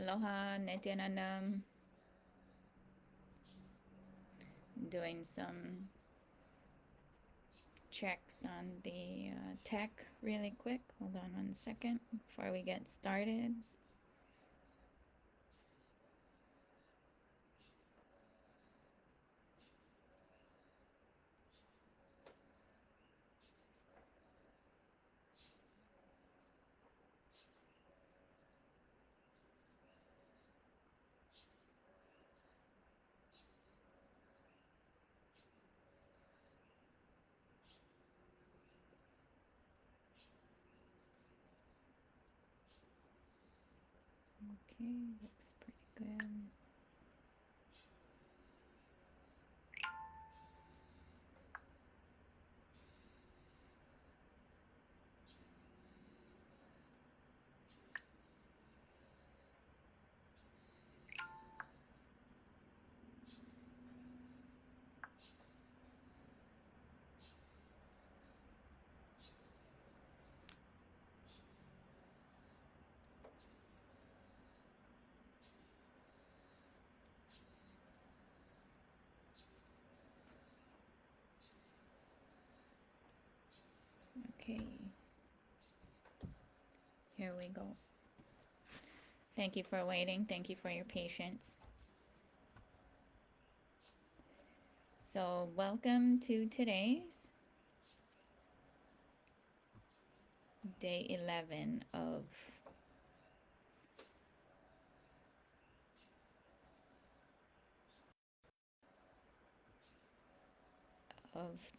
Aloha, Nithyananda. Doing some checks on the tech really quick. Hold on 1 second before we get started. Okay, looks pretty good. Okay, here we go. Thank you for waiting. Thank you for your patience. So, welcome to today's day 11 of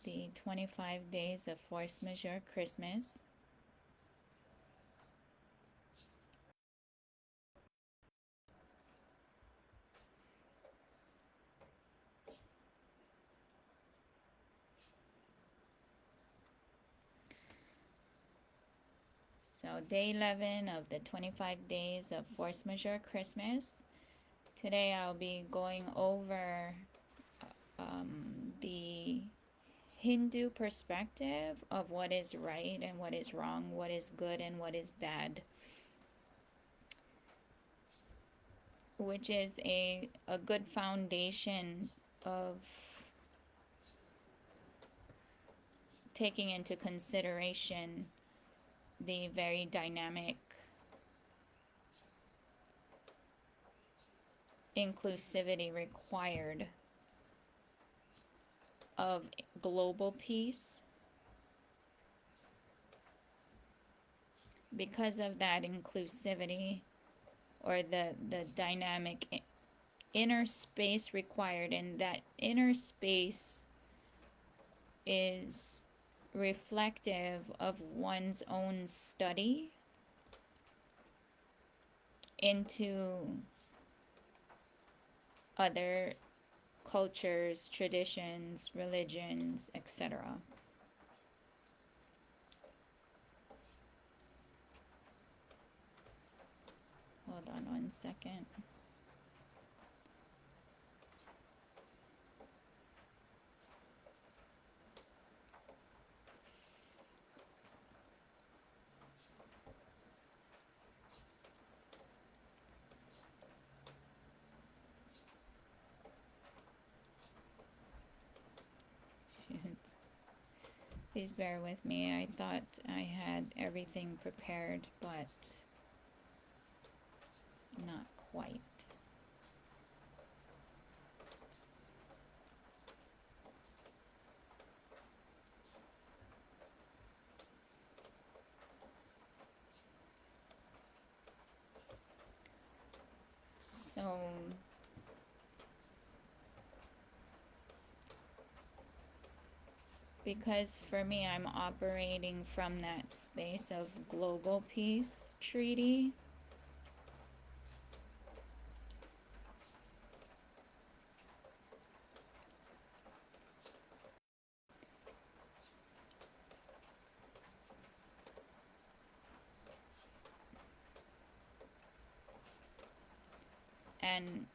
the 25 days of force majeure Christmas. So, day 11 of the 25 days of force majeure Christmas. Today I'll be going over the Hindu perspective of what is right and what is wrong, what is good and what is bad, which is a good foundation of taking into consideration the very dynamic inclusivity required of global peace. Because of that inclusivity or the dynamic inner space required, and that inner space is reflective of one's own study into other cultures, traditions, religions, etc. Hold on 1 second. Please bear with me. I thought I had everything prepared, but not quite. So because for me, I'm operating from that space of global peace treaty. And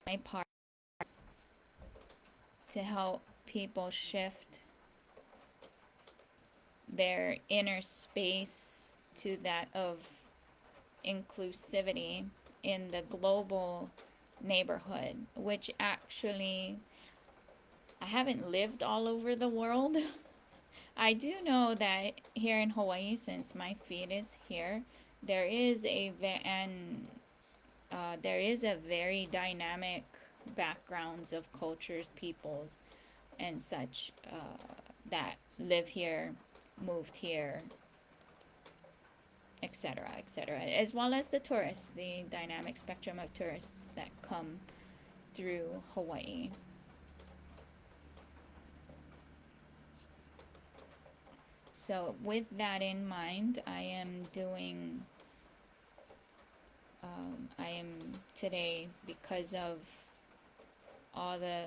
my part to help people shift their inner space to that of inclusivity in the global neighborhood, which actually, I haven't lived all over the world. I do know that here in Hawaii, since my feet is here, there is a there is a very dynamic backgrounds of cultures, peoples, and such that live here, moved here, etc., etc., as well as the tourists, the dynamic spectrum of tourists that come through Hawaii. So with that in mind, I am today, because of all the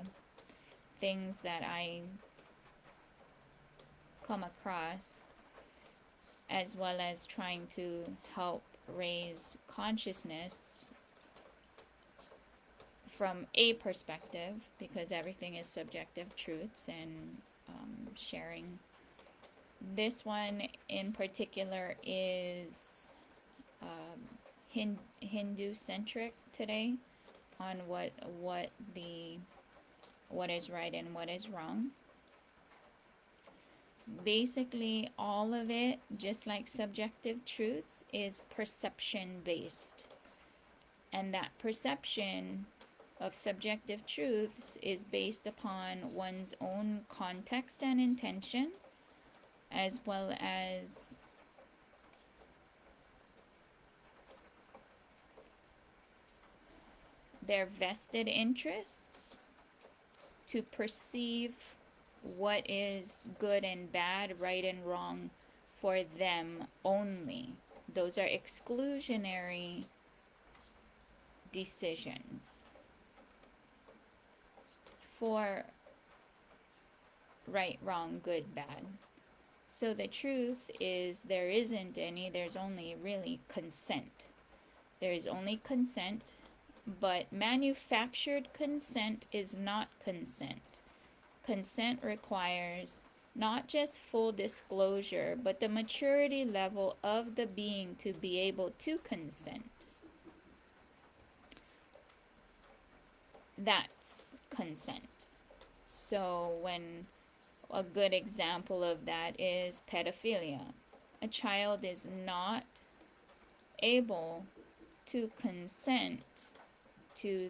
things that I come across, as well as trying to help raise consciousness from a perspective, because everything is subjective truths, and sharing. This one in particular is Hindu-centric today, on what is right and what is wrong. Basically, all of it, just like subjective truths, is perception based. And that perception of subjective truths is based upon one's own context and intention, as well as their vested interests to perceive what is good and bad, right and wrong for them only. Those are exclusionary decisions. For right, wrong, good, bad. So the truth is, there isn't any, there's only really consent. There is only consent, but manufactured consent is not consent. Consent requires not just full disclosure, but the maturity level of the being to be able to consent. That's consent. So when a good example of that is pedophilia. A child is not able to consent to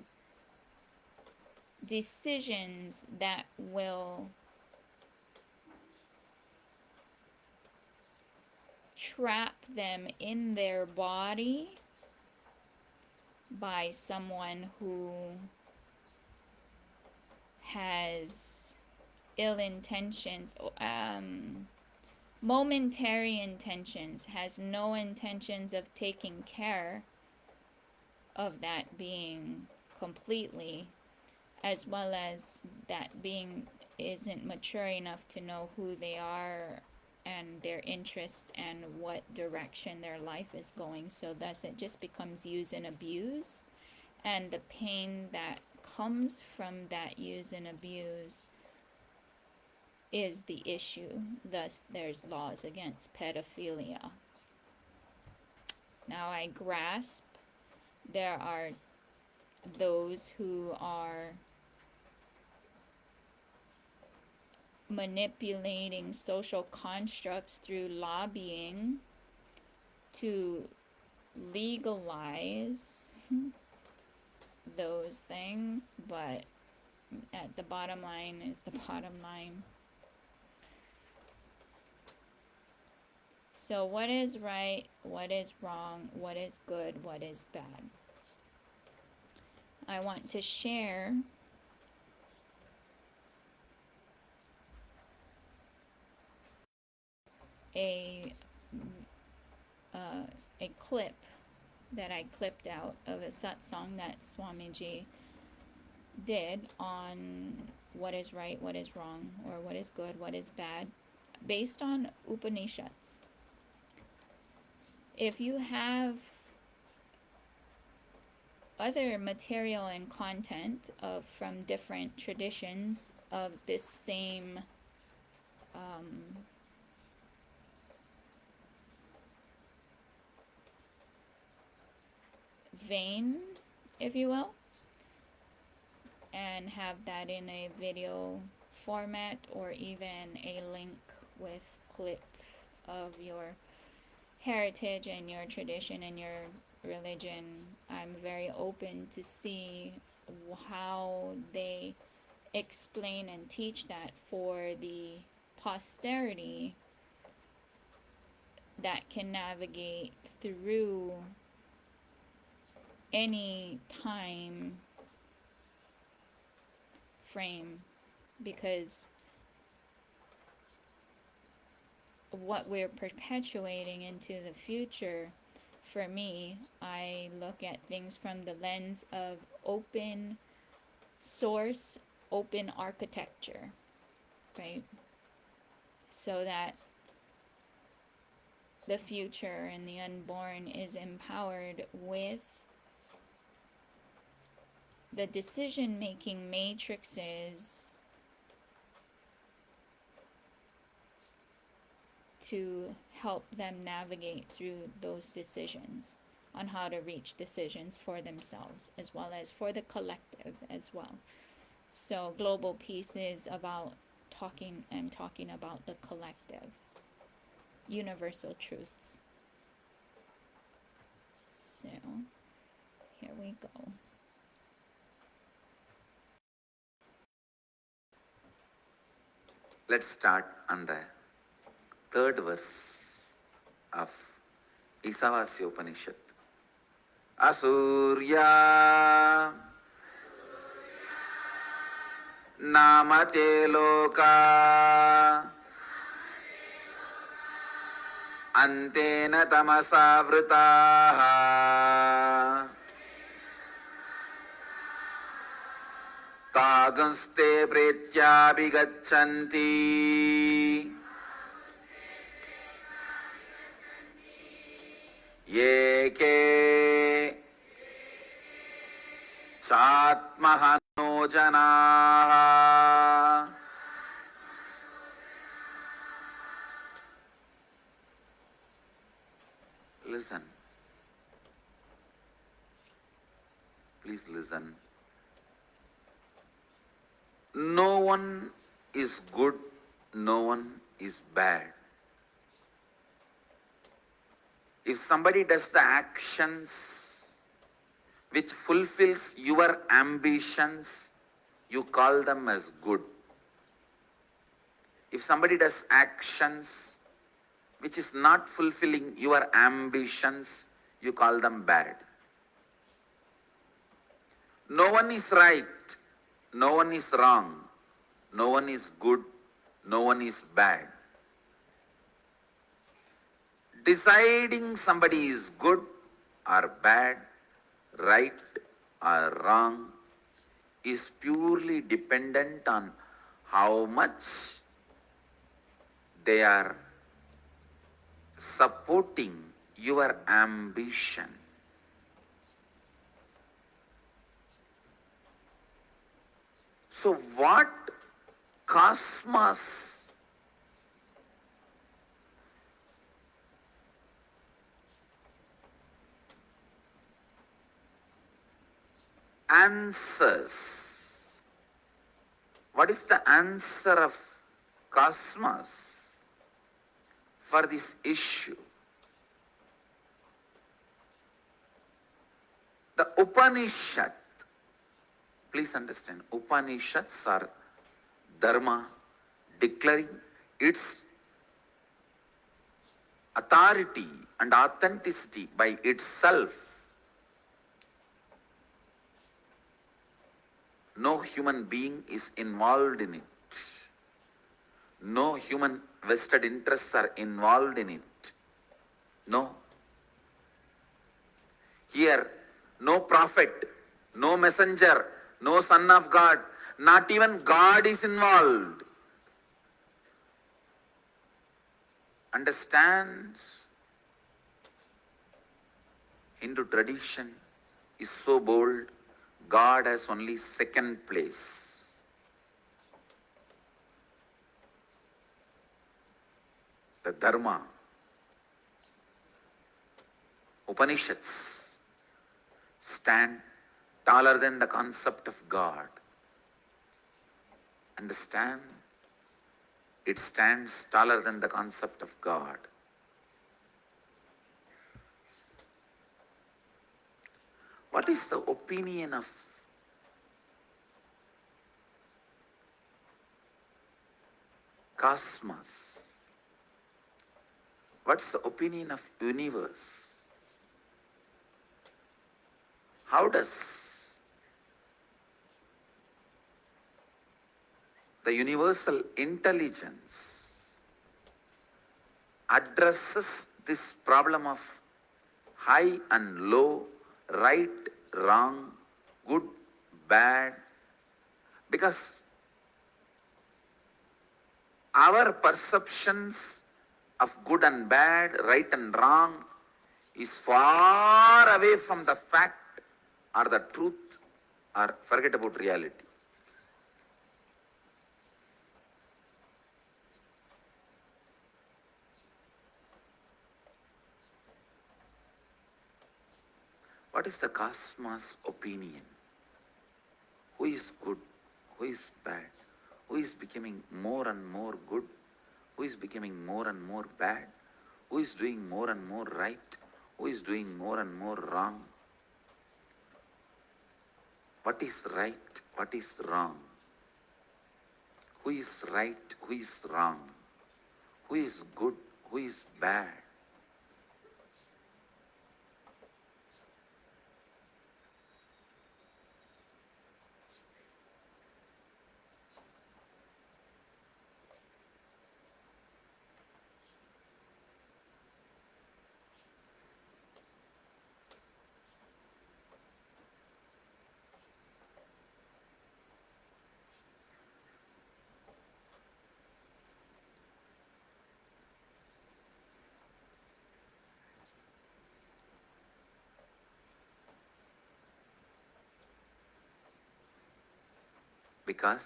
decisions that will trap them in their body by someone who has ill intentions, momentary intentions, has no intentions of taking care of that being completely, as well as that being isn't mature enough to know who they are and their interests and what direction their life is going. So thus it just becomes use and abuse, and the pain that comes from that use and abuse is the issue. Thus there's laws against pedophilia. Now I grasp there are those who are manipulating social constructs through lobbying to legalize those things, but at the bottom line is the bottom line. So what is right, what is wrong, what is good, what is bad? I want to share a clip that I clipped out of a satsang that Swamiji did on what is right, what is wrong, or what is good, what is bad, based on Upanishads. If you have other material and content from different traditions of this same vein, if you will, and have that in a video format or even a link with clip of your heritage and your tradition and your religion. I'm very open to see how they explain and teach that for the posterity that can navigate through any time frame, because what we're perpetuating into the future, for me, I look at things from the lens of open source, open architecture, right? So that the future and the unborn is empowered with the decision-making matrices to help them navigate through those decisions on how to reach decisions for themselves as well as for the collective as well. So global peace is about talking about the collective, universal truths. So here we go. Let's start on the third verse of Isavasya Upanishad. Asurya namate loka antena tamasa vritaha tagunste pretyabhigachanti yeke satmahano janaha. Listen. Please listen. No one is good, no one is bad. If somebody does the actions which fulfills your ambitions, you call them as good. If somebody does actions which is not fulfilling your ambitions, you call them bad. No one is right, no one is wrong, no one is good, no one is bad. Deciding somebody is good or bad, right or wrong, is purely dependent on how much they are supporting your ambition. So what cosmos answers? What is the answer of cosmos for this issue? The Upanishad, please understand, Upanishads are dharma declaring its authority and authenticity by itself. No human being is involved in it. No human vested interests are involved in it. No. Here, no prophet, no messenger, no son of God, not even God is involved. Understands? Hindu tradition is so bold, God has only second place. The Dharma, Upanishads stand taller than the concept of God. Understand? It stands taller than the concept of God. What is the opinion of cosmos? What's the opinion of universe? How does the universal intelligence addresses this problem of high and low, right, wrong, good, bad? Because our perceptions of good and bad, right and wrong, is far away from the fact or the truth, or forget about reality. What is the cosmos opinion? Who is good? Who is bad? Who is becoming more and more good? Who is becoming more and more bad? Who is doing more and more right? Who is doing more and more wrong? What is right? What is wrong? Who is right? Who is wrong? Who is good? Who is bad? Because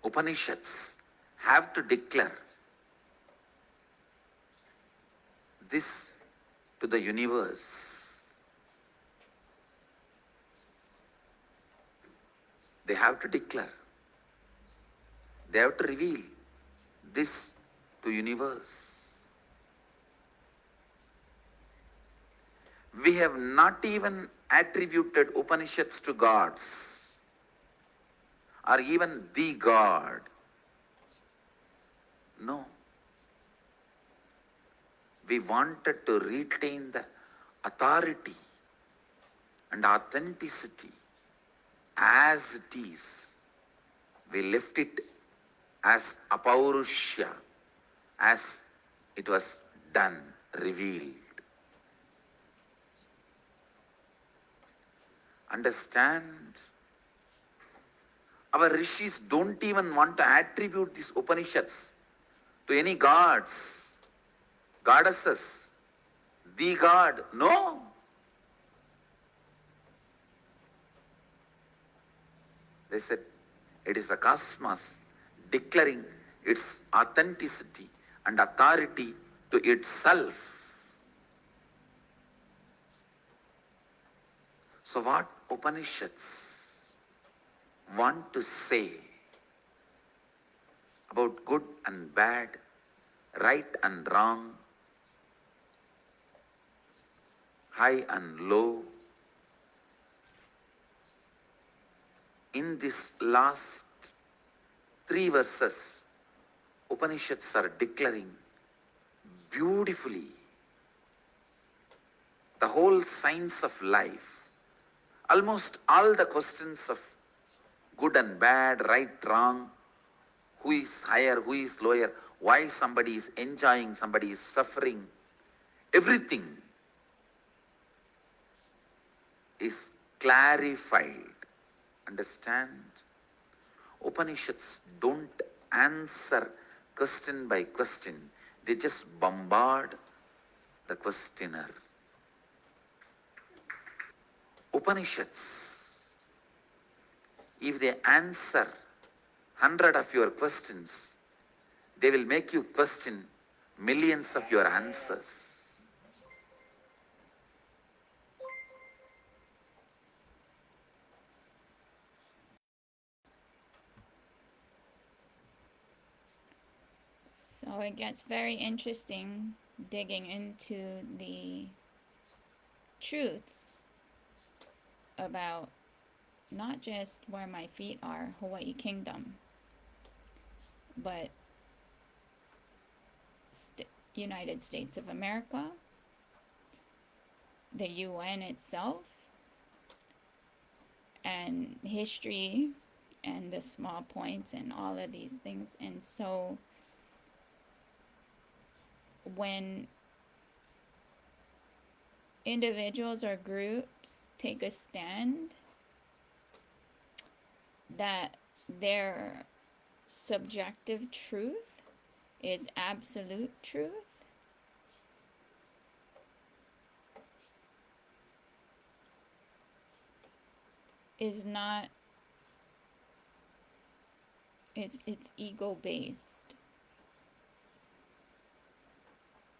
Upanishads have to declare this to the universe. They have to declare. They have to reveal this to universe. We have not even attributed Upanishads to gods or even the God. No. We wanted to retain the authority and authenticity as it is. We left it as apaurushya, as it was done, revealed. Understand? Our rishis don't even want to attribute these Upanishads to any gods, goddesses, the God. No. They said it is the cosmos declaring its authenticity and authority to itself. So what Upanishads want to say about good and bad, right and wrong, high and low, in this last 3 verses, Upanishads are declaring beautifully the whole science of life. Almost all the questions of good and bad, right, wrong, who is higher, who is lower, why somebody is enjoying, somebody is suffering, everything is clarified. Understand? Upanishads don't answer question by question. They just bombard the questioner. Upanishads, if they answer 100 of your questions, they will make you question millions of your answers. So it gets very interesting digging into the truths about not just where my feet are, Hawaii Kingdom, but United States of America, the UN itself, and history, and the small points, and all of these things. And so when individuals or groups take a stand that their subjective truth is absolute truth, is not, it's ego based.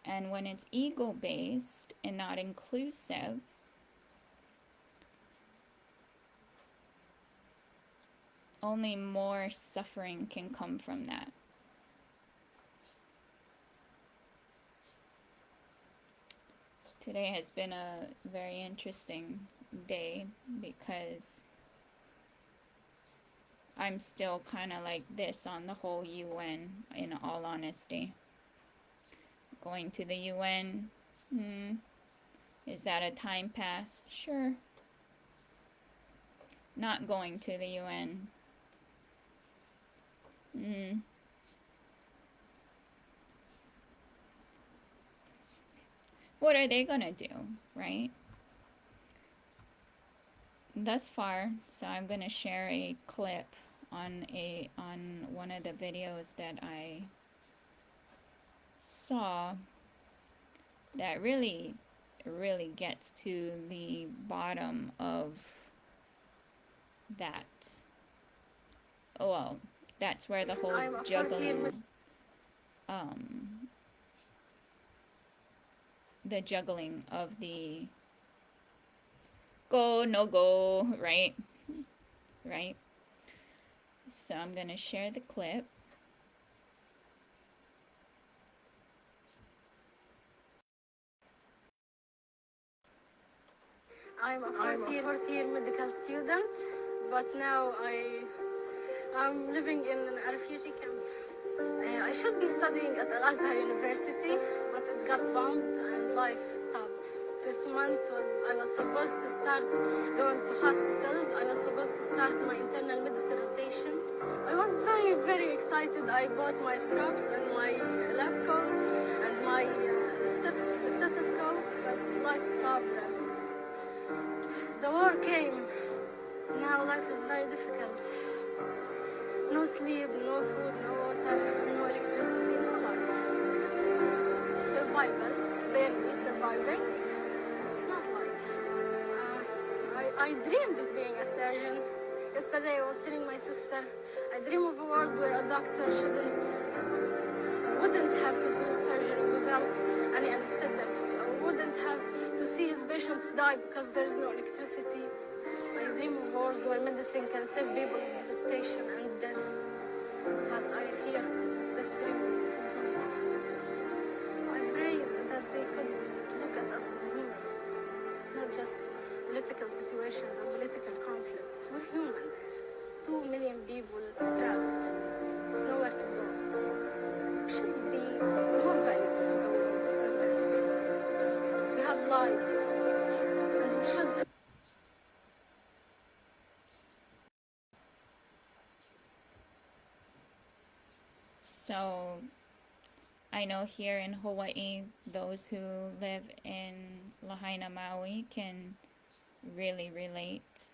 And when it's ego based and not inclusive, only more suffering can come from that. Today has been a very interesting day because I'm still kind of like this on the whole UN, in all honesty. Going to the UN, is that a time pass? Sure. Not going to the UN, what are they gonna do, right? Thus far, so I'm gonna share a clip on one of the videos that I saw that really gets to the bottom of that. Well, that's where the whole juggling, the juggling of the go, no go, right? Right? So I'm gonna share the clip. I'm a fourth year medical student, but now I'm living in a refugee camp. I should be studying at Al-Azhar University, but it got bombed and life stopped. This month I was supposed to start going to hospitals. I was supposed to start my internal medicine rotation. I was very, very excited. I bought my scrubs and my lab coat and my stethoscope, but life stopped them. The war came. Now life is very difficult. No sleep, no food, no water, no electricity, no life. Survival, barely surviving. It's not life. I dreamed of being a surgeon. Yesterday I was telling my sister, I dream of a world where a doctor wouldn't have to do surgery without any anesthetics, or wouldn't have to see his patients die because there is no electricity. I dream of a world where medicine can save people from devastation and death. But I fear this dream is impossible. I pray that they could look at us as humans, not just political situations and political conflicts. We're humans. 2 million people trapped, nowhere to go. We should be more valuable to the world than this. We have lives, and we should. So I know here in Hawaii, those who live in Lahaina, Maui can really relate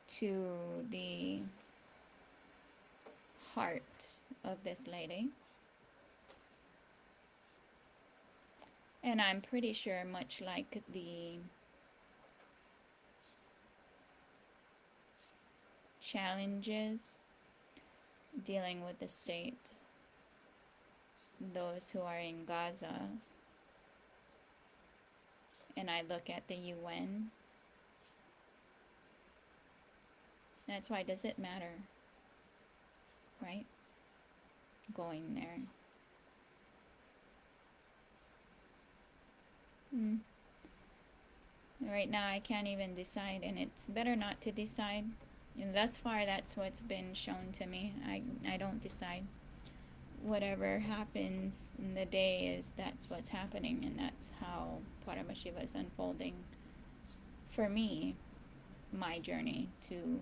to the heart of this lady. And I'm pretty sure, much like the challenges dealing with the state, those who are in Gaza, and I look at the UN, that's why does it matter, right? going there. Hmm. Right now I can't even decide, and it's better not to decide. And thus far that's what's been shown to me. I don't decide. Whatever happens in the day that's what's happening, and that's how Paramashiva is unfolding for me, my journey to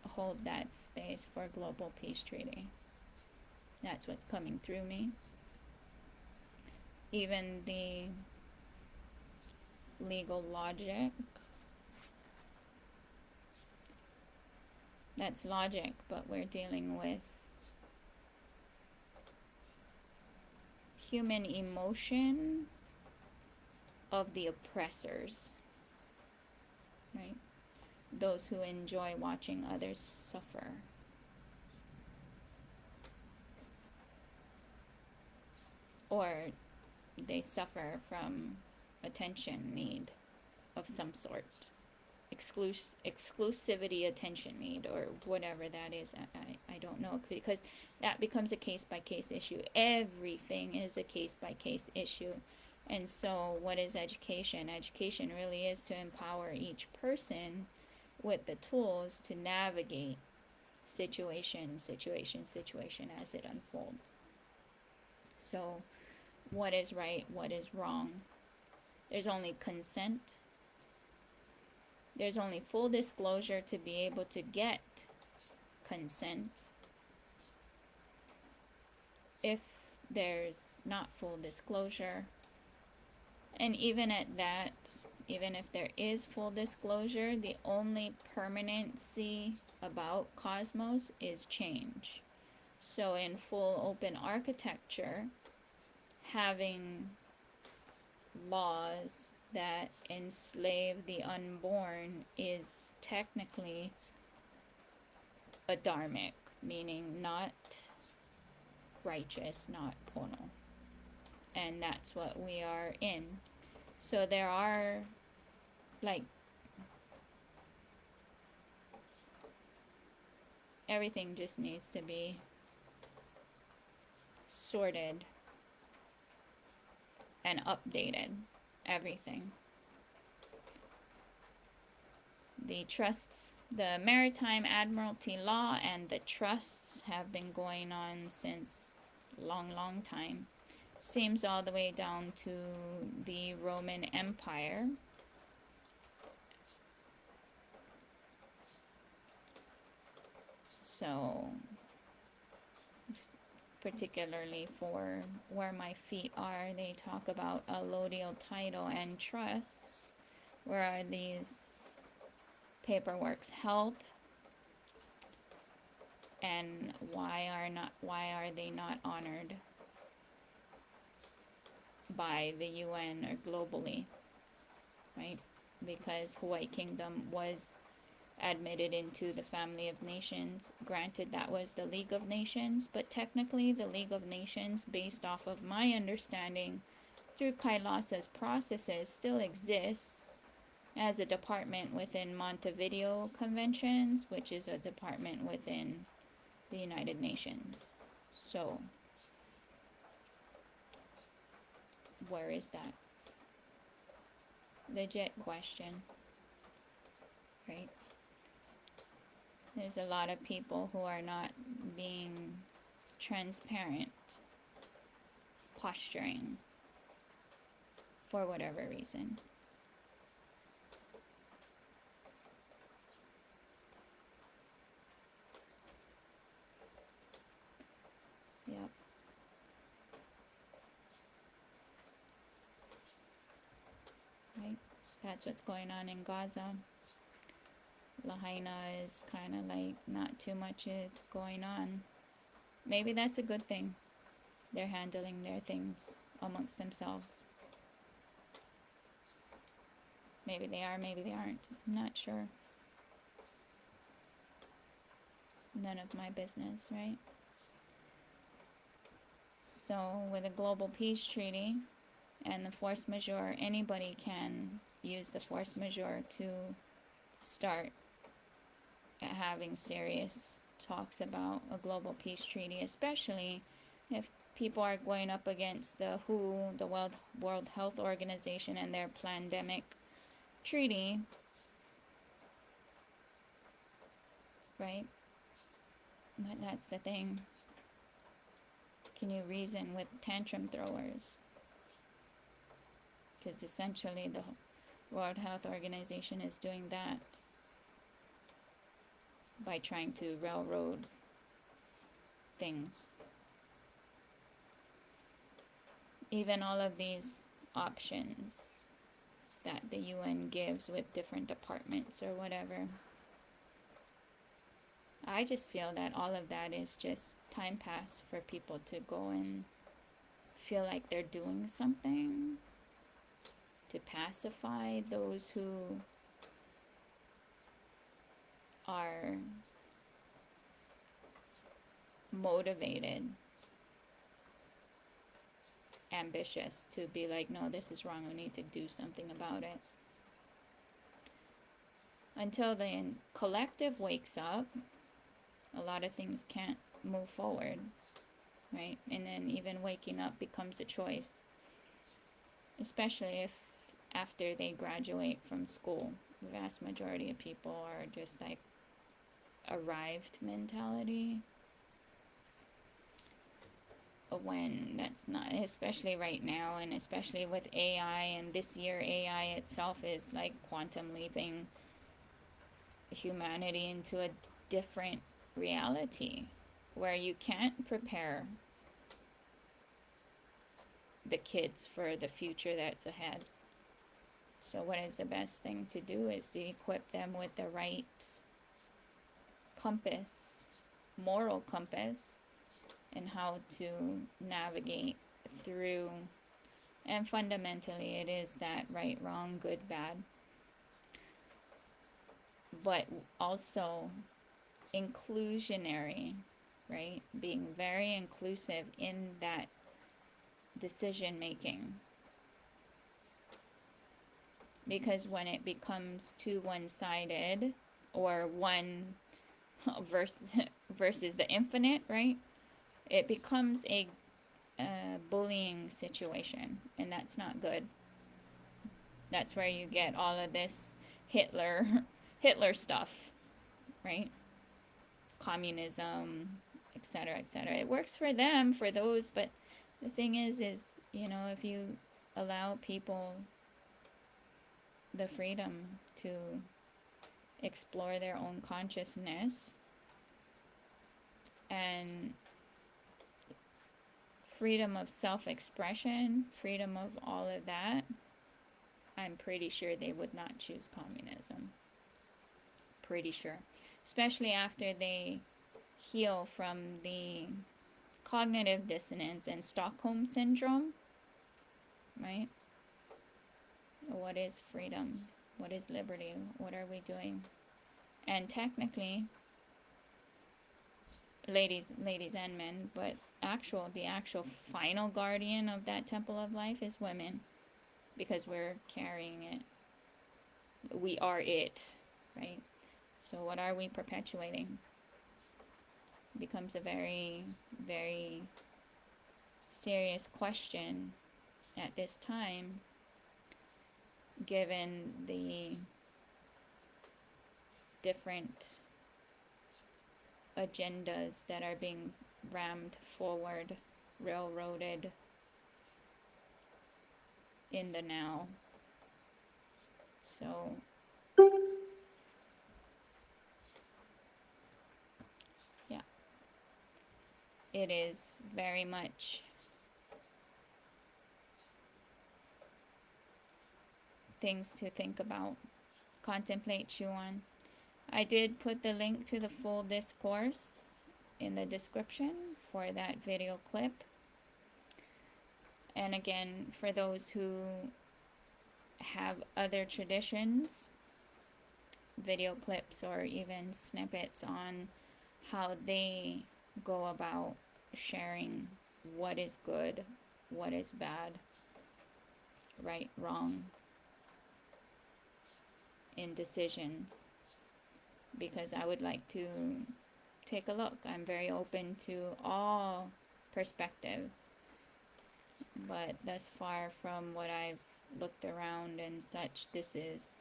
hold that space for global peace treaty. That's what's coming through me. Even the legal logic, that's logic, but we're dealing with human emotion of the oppressors, right? Those who enjoy watching others suffer. Or they suffer from attention need of some sort. Exclusivity attention need, or whatever that is. I don't know, because that becomes a case-by-case issue. Everything is a case-by-case issue. And so what is education? Education really is to empower each person with the tools to navigate situation as it unfolds. So what is right, what is wrong? There's only consent. There's only full disclosure to be able to get consent. If there's not full disclosure, and even at that, even if there is full disclosure, the only permanency about cosmos is change. So in full open architecture, having laws that enslave the unborn is technically a dharmic, meaning not righteous, not pono. And that's what we are in. So there are, like, everything just needs to be sorted and updated. Everything. The trusts, the Maritime Admiralty Law and the trusts have been going on since long time. Seems all the way down to the Roman Empire. So, particularly for where my feet are, they talk about allodial title and trusts. Where are these paperworks held? And why are they not honored by the UN or globally, right? Because Hawaii Kingdom was admitted into the family of nations. Granted, that was the League of Nations, but technically the League of Nations, based off of my understanding through Kailasa's processes, still exists as a department within Montevideo Conventions, which is a department within the United Nations. So where is that? Legit question, right? There's a lot of people who are not being transparent, posturing, for whatever reason. Yep. Right? That's what's going on in Gaza. Lahaina is kind of like not too much is going on. Maybe that's a good thing. They're handling their things amongst themselves. Maybe they are, maybe they aren't. I'm not sure. None of my business, right? So with a global peace treaty and the force majeure, anybody can use the force majeure to start having serious talks about a global peace treaty, especially if people are going up against the WHO, the World Health Organization, and their pandemic treaty, right? But that's the thing. Can you reason with tantrum throwers? Because essentially the World Health Organization is doing that by trying to railroad things. Even all of these options that the UN gives with different departments or whatever, I just feel that all of that is just time pass for people to go and feel like they're doing something to pacify those who are motivated, ambitious, to be like, no, this is wrong, we need to do something about it. Until the collective wakes up, a lot of things can't move forward, right? And then even waking up becomes a choice, especially if after they graduate from school, the vast majority of people are just like arrived mentality, when that's not, especially right now, and especially with AI, and this year AI itself is like quantum leaping humanity into a different reality where you can't prepare the kids for the future that's ahead. So what is the best thing to do is to equip them with the right compass, moral compass, and how to navigate through. And fundamentally it is that right, wrong, good, bad, but also inclusionary, right? Being very inclusive in that decision making. Because when it becomes too one-sided, or one versus the infinite, right? It becomes a bullying situation, and that's not good. That's where you get all of this Hitler stuff, right? Communism, etc., etc. It works for them, for those, but the thing is, you know, if you allow people the freedom to explore their own consciousness and freedom of self-expression, freedom of all of that, I'm pretty sure they would not choose communism. Pretty sure. Especially after they heal from the cognitive dissonance and Stockholm syndrome, right? What is freedom? What is liberty? What are we doing? And technically, ladies and men, but the actual final guardian of that temple of life is women, because we're carrying it. We are it, right? So what are we perpetuating? It becomes a very, very serious question at this time, given the different agendas that are being rammed forward, railroaded in the now. So yeah, it is very much things to think about, contemplate, chew on. I did put the link to the full discourse in the description for that video clip. And again, for those who have other traditions, video clips or even snippets on how they go about sharing what is good, what is bad, right, wrong in decisions, because I would like to take a look. I'm very open to all perspectives. But thus far from what I've looked around and such, this is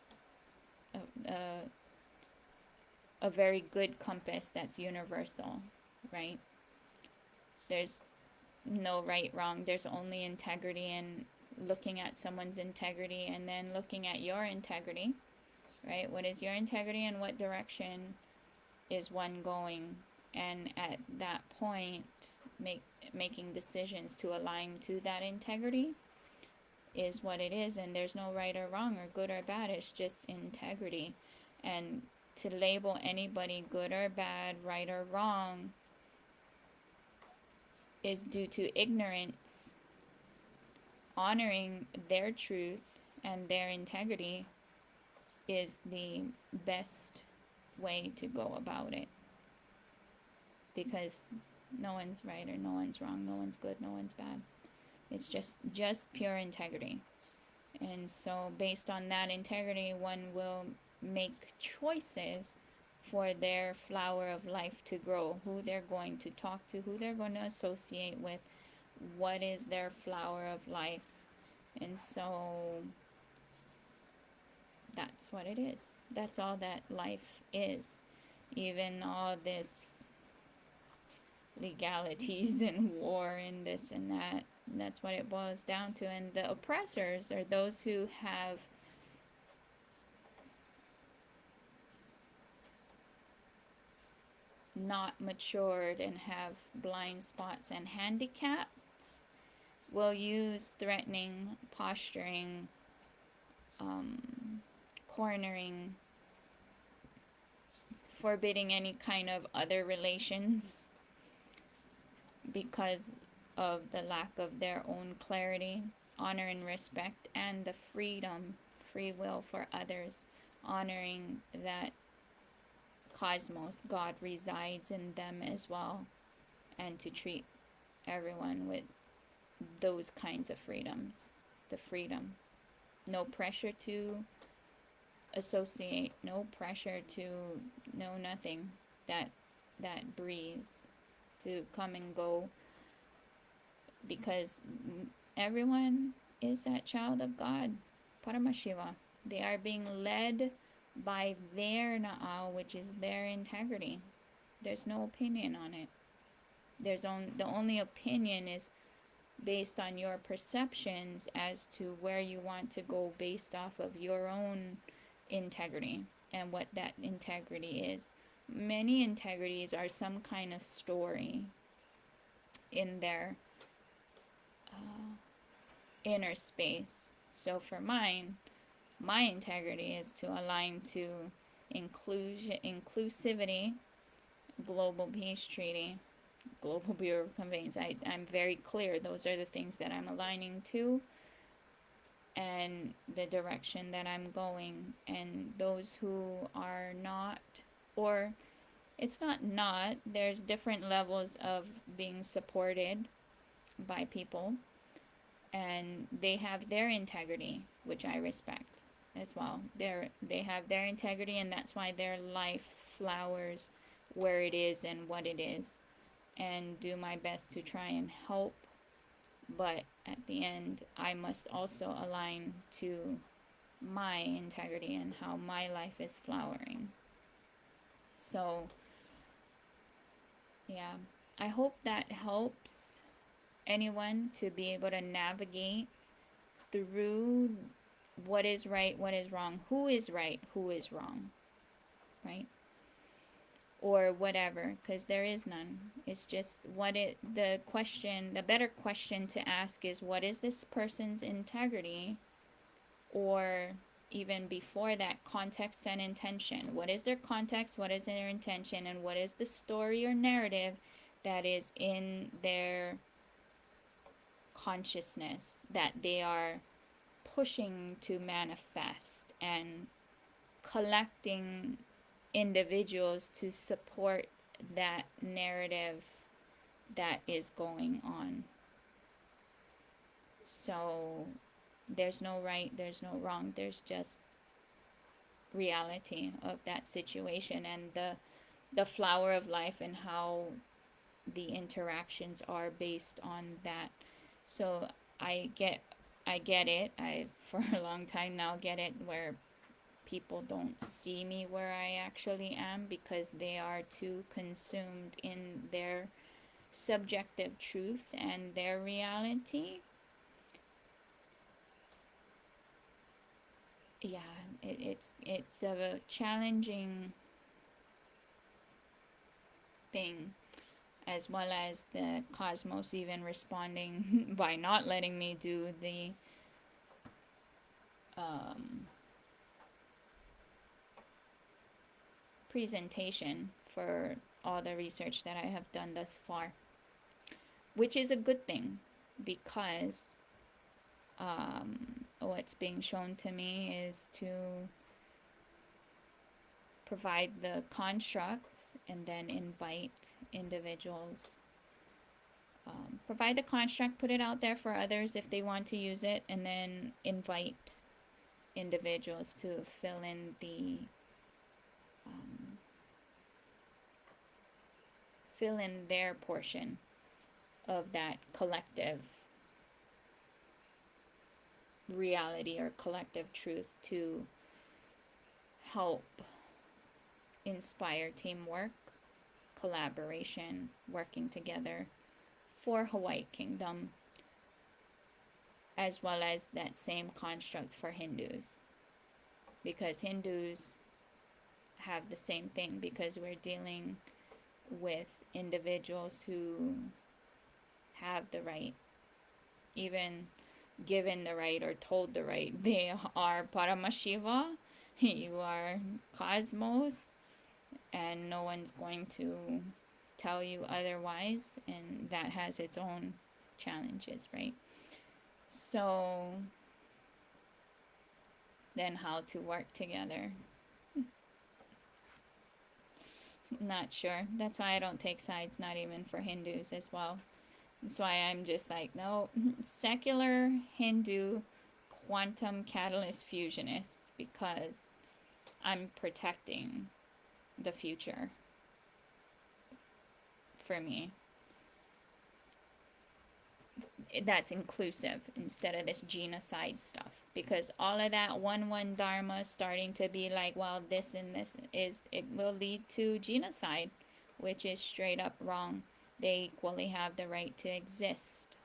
a very good compass that's universal, right? There's no right, wrong. There's only integrity, and looking at someone's integrity and then looking at your integrity, right? What is your integrity and what direction is one going? And at that point, making decisions to align to that integrity is what it is. And there's no right or wrong or good or bad. It's just integrity. And to label anybody good or bad, right or wrong, is due to ignorance. Honoring their truth and their integrity is the best way to go about it, because no one's right or no one's wrong, no one's good, no one's bad. It's just pure integrity. And so based on that integrity, one will make choices for their flower of life to grow, who they're going to talk to, who they're going to associate with, what is their flower of life. And so that's what it is. That's all that life is. Even all this legalities and war and this and that, that's what it boils down to. And the oppressors are those who have not matured and have blind spots and handicaps, will use threatening, posturing, cornering, forbidding any kind of other relations because of the lack of their own clarity, honor and respect, and the freedom, free will for others, honoring that cosmos, God resides in them as well, and to treat everyone with those kinds of freedoms. The freedom. No pressure to associate, no pressure to know nothing. That breeze to come and go, because everyone is that child of God, Paramashiva. They are being led by their na'au, which is their integrity. There's no opinion on it. The only opinion is based on your perceptions as to where you want to go based off of your own integrity and what that integrity is. Many integrities are some kind of story in their inner space. So for mine, my integrity is to align to inclusivity, global peace treaty, global bureau of conveyance. I'm very clear. Those are the things that I'm aligning to and the direction that I'm going. And those who are not, or it's not, there's different levels of being supported by people, and they have their integrity, which I respect as well. They have their integrity, and that's why their life flowers where it is and what it is, and do my best to try and help. But at the end, I must also align to my integrity and how my life is flowering. So yeah, I hope that helps anyone to be able to navigate through what is right, what is wrong, who is right, who is wrong, right? Or whatever, because there is none. It's just the better question to ask is, what is this person's integrity? Or even before that, context and intention. What is their context? What is their intention? And what is the story or narrative that is in their consciousness that they are pushing to manifest, and collecting individuals to support that narrative that is going on. So there's no right, there's no wrong, there's just reality of that situation. And the flower of life and how the interactions are based on that. So I get it. I for a long time now get it where people don't see me where I actually am because they are too consumed in their subjective truth and their reality. Yeah, it's a challenging thing, as well as the cosmos even responding by not letting me do the presentation for all the research that I have done thus far, which is a good thing because what's being shown to me is to provide the constructs and then invite individuals. Provide the construct, put it out there for others if they want to use it, and then invite individuals to fill in their portion of that collective reality or collective truth to help inspire teamwork, collaboration, working together for Hawaii Kingdom, as well as that same construct for Hindus, because Hindus have the same thing, because we're dealing with individuals who have the right, even given the right or told the right. They are Paramashiva, you are Cosmos, and no one's going to tell you otherwise, and that has its own challenges, right? So then how to work together? Not sure. That's why I don't take sides, not even for Hindus as well. That's why I'm just like, no, secular Hindu quantum catalyst fusionists, because I'm protecting the future for me. That's inclusive instead of this genocide stuff, because all of that one dharma starting to be like, well, this and this it will lead to genocide, which is straight up wrong. They equally have the right to exist.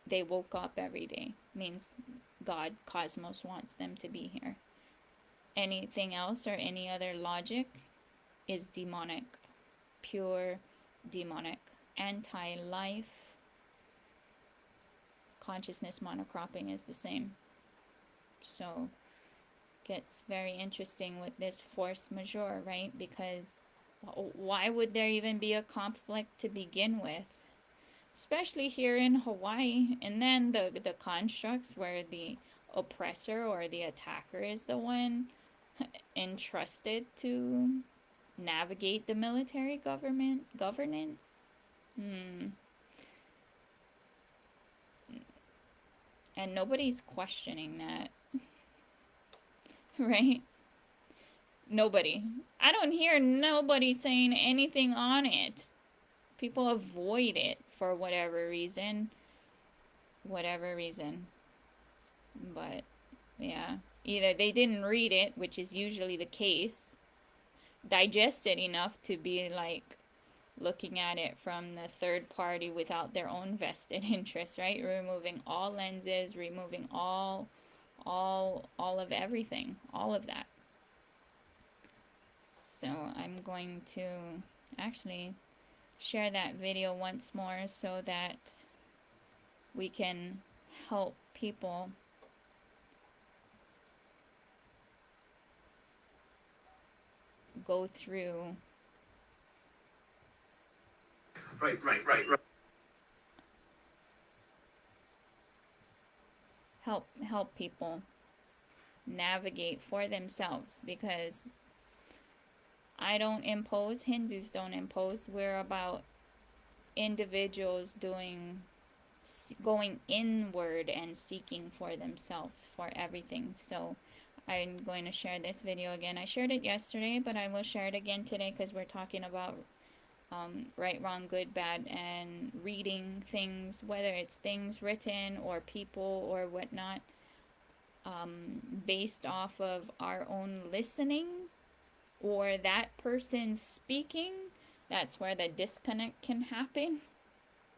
They woke up every day, means God, cosmos wants them to be here. Anything else or any other logic is demonic, pure demonic, anti-life. Consciousness monocropping is the same. So gets very interesting with this force majeure, right? Because why would there even be a conflict to begin with? Especially here in Hawaii. And then the constructs where the oppressor or the attacker is the one entrusted to navigate the military governance. And nobody's questioning that. Right? Nobody. I don't hear nobody saying anything on it. People avoid it for whatever reason. But, yeah. Either they didn't read it, which is usually the case, digest it enough to be like looking at it from the third party without their own vested interest, right? Removing all lenses, removing all of everything, all of that. So I'm going to actually share that video once more so that we can help people go through. Right. Help people navigate for themselves, because I don't impose, Hindus don't impose. We're about individuals going inward and seeking for themselves for everything. So I'm going to share this video again. I shared it yesterday, but I will share it again today because we're talking about right, wrong, good, bad, and reading things, whether it's things written or people or whatnot, based off of our own listening or that person speaking. That's where the disconnect can happen,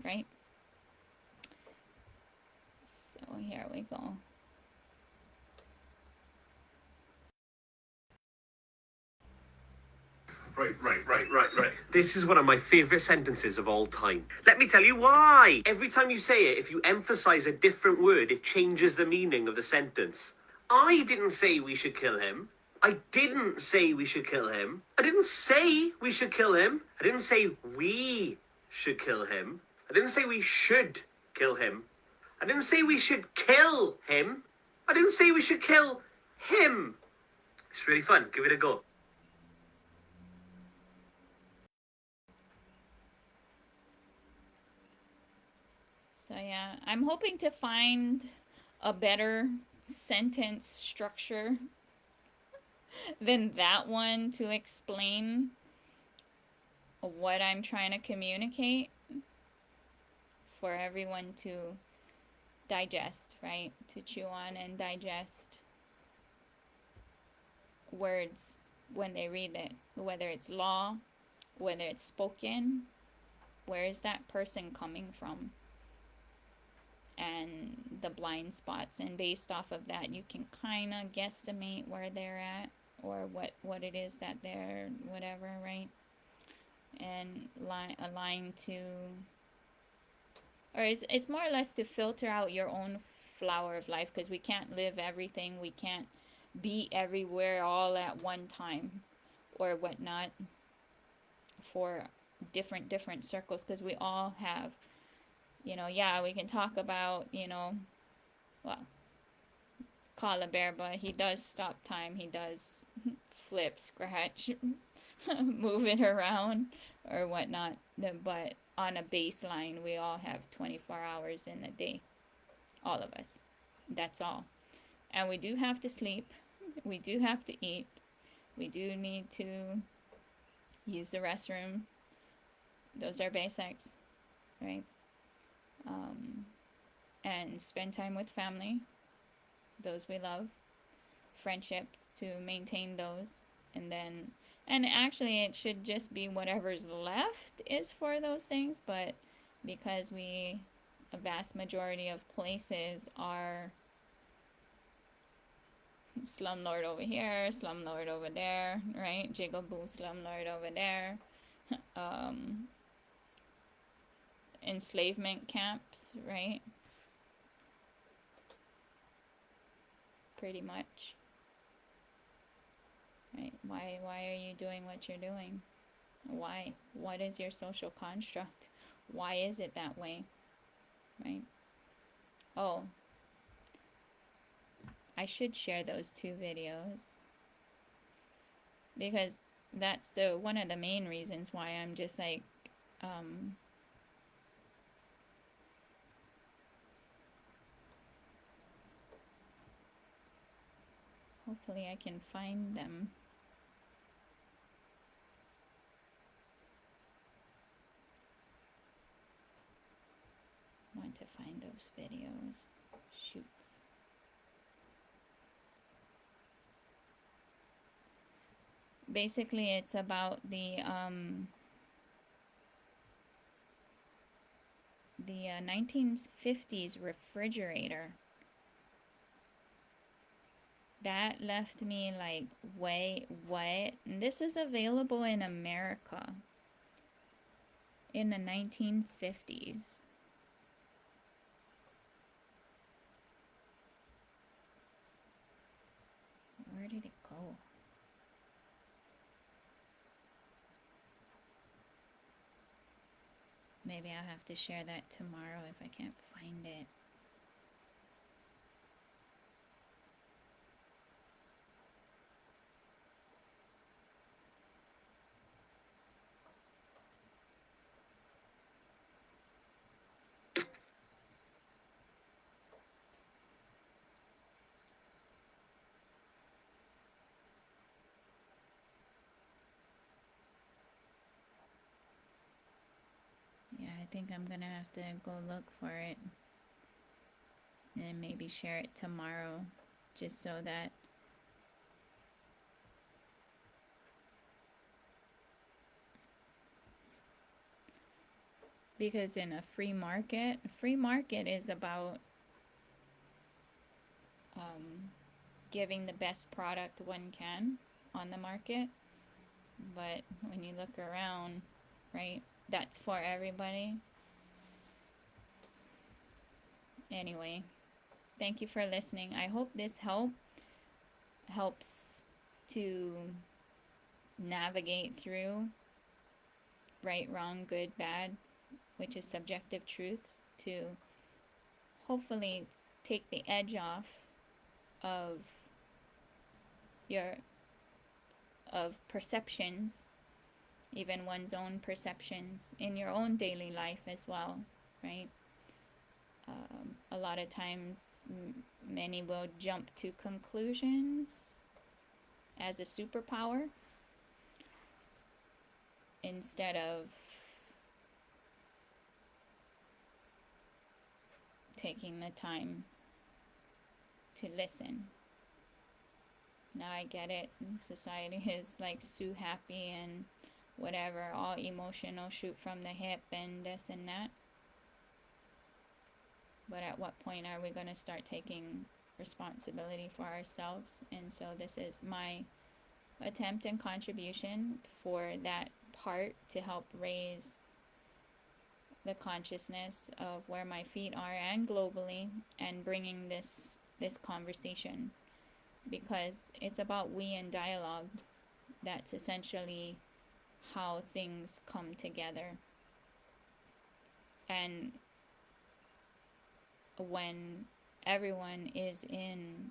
right? So here we go. Right. This is one of my favorite sentences of all time. Let me tell you why. Every time you say it, if you emphasize a different word, it changes the meaning of the sentence. I didn't say we should kill him. I didn't say we should kill him. I didn't say we should kill him. I didn't say we should kill him. I didn't say we should kill him. I didn't say we should kill him. I didn't say we should kill him. It's really fun. Give it a go. So yeah, I'm hoping to find a better sentence structure than that one to explain what I'm trying to communicate for everyone to digest, right? To chew on and digest words when they read it, whether it's law, whether it's spoken, where is that person coming from? And the blind spots, and based off of that you can kind of guesstimate where they're at or what it is that they're whatever, right? And align to, or it's more or less to filter out your own flower of life, because we can't live everything, we can't be everywhere all at one time or whatnot for different circles, because we all have, yeah, we can talk about, well, call a bear, but he does stop time, he does flip, scratch, move it around or whatnot, but on a baseline we all have 24 hours in a day, all of us, that's all. And we do have to sleep, we do have to eat, we do need to use the restroom, those are basics, right? And spend time with family, those we love, friendships, to maintain those, and actually it should just be whatever's left is for those things, but because a vast majority of places are slumlord over here, slumlord over there, right? Jigaboo slumlord over there, enslavement camps, right? Pretty much, right? Why are you doing what you're doing? Why? What is your social construct? Why is it that way, right? Oh, I should share those two videos, because that's one of the main reasons why I'm just like, hopefully I can find them. Want to find those videos. Shoots. Basically, it's about the 1950s refrigerator. That left me like, wait, what? And this was available in America in the 1950s. Where did it go? Maybe I'll have to share that tomorrow if I can't find it. think I'm gonna have to go look for it and maybe share it tomorrow, just so that because in a free market is about giving the best product one can on the market. But when you look around, right, that's for everybody. Anyway, thank you for listening. I hope this helps to navigate through right, wrong, good, bad, which is subjective truths, to hopefully take the edge off of perceptions, even one's own perceptions in your own daily life as well, right? A lot of times many will jump to conclusions as a superpower instead of taking the time to listen. Now I get it. Society is like so happy and whatever, all emotional, shoot from the hip and this and that. But at what point are we going to start taking responsibility for ourselves? And so this is my attempt and contribution for that part, to help raise the consciousness of where my feet are and globally, and bringing this conversation, because it's about we in dialogue. That's essentially how things come together. And when everyone is in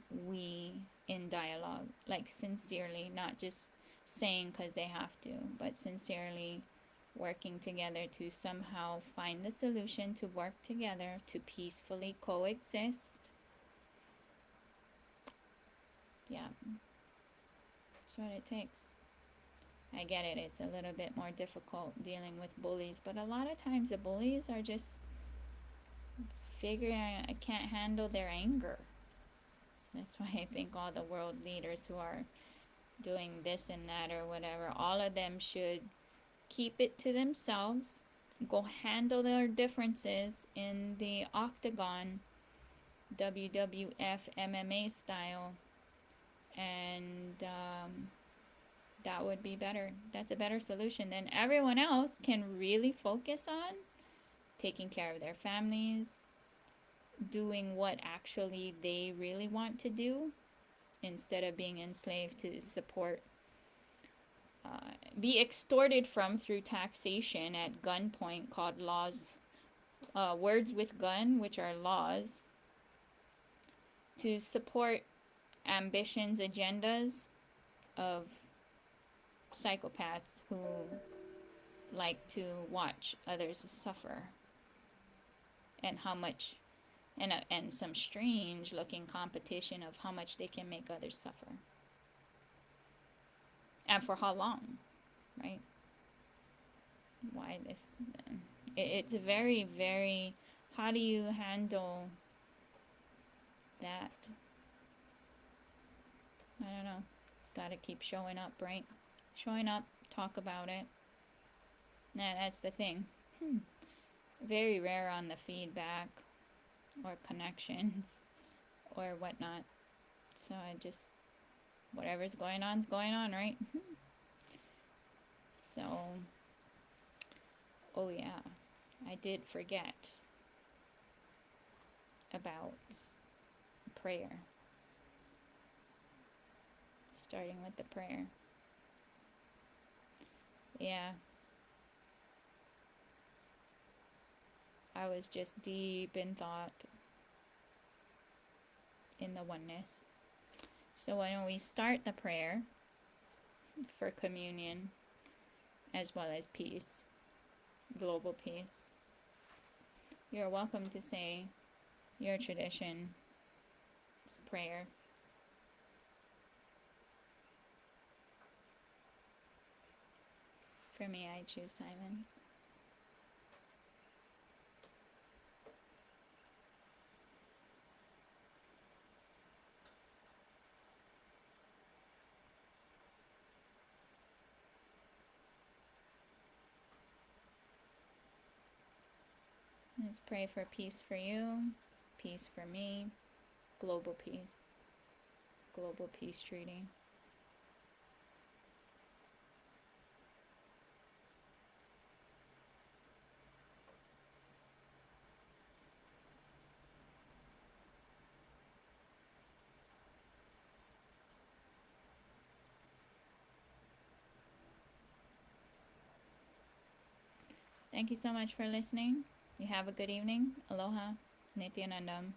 dialogue, like sincerely, not just saying because they have to, but sincerely working together to somehow find the solution, to work together, to peacefully coexist. Yeah, that's what it takes. I get it, it's a little bit more difficult dealing with bullies, but a lot of times the bullies are just figuring I can't handle their anger. That's why I think all the world leaders who are doing this and that or whatever, all of them should keep it to themselves, go handle their differences in the octagon, WWF MMA style, and that would be better. That's a better solution. Then everyone else can really focus on taking care of their families, doing what actually they really want to do, instead of being enslaved to support, be extorted from through taxation at gunpoint, called laws, words with gun, which are laws, to support ambitions, agendas of psychopaths who like to watch others suffer, and how much, and some strange looking competition of how much they can make others suffer, and for how long, right? Why this? It's very, very, how do you handle that? I don't know. Gotta keep showing up, right? Showing up, talk about it. Nah, that's the thing. Very rare on the feedback or connections or whatnot. So I just, whatever's going on is going on, right? So, oh yeah, I did forget about prayer. Starting with the prayer. Yeah. I was just deep in thought in the oneness. So when we start the prayer for communion, as well as peace, global peace, you're welcome to say your tradition prayer. For me, I choose silence. Let's pray for peace for you, peace for me, global peace treaty. Thank you so much for listening. You have a good evening. Aloha. Nithyanandam.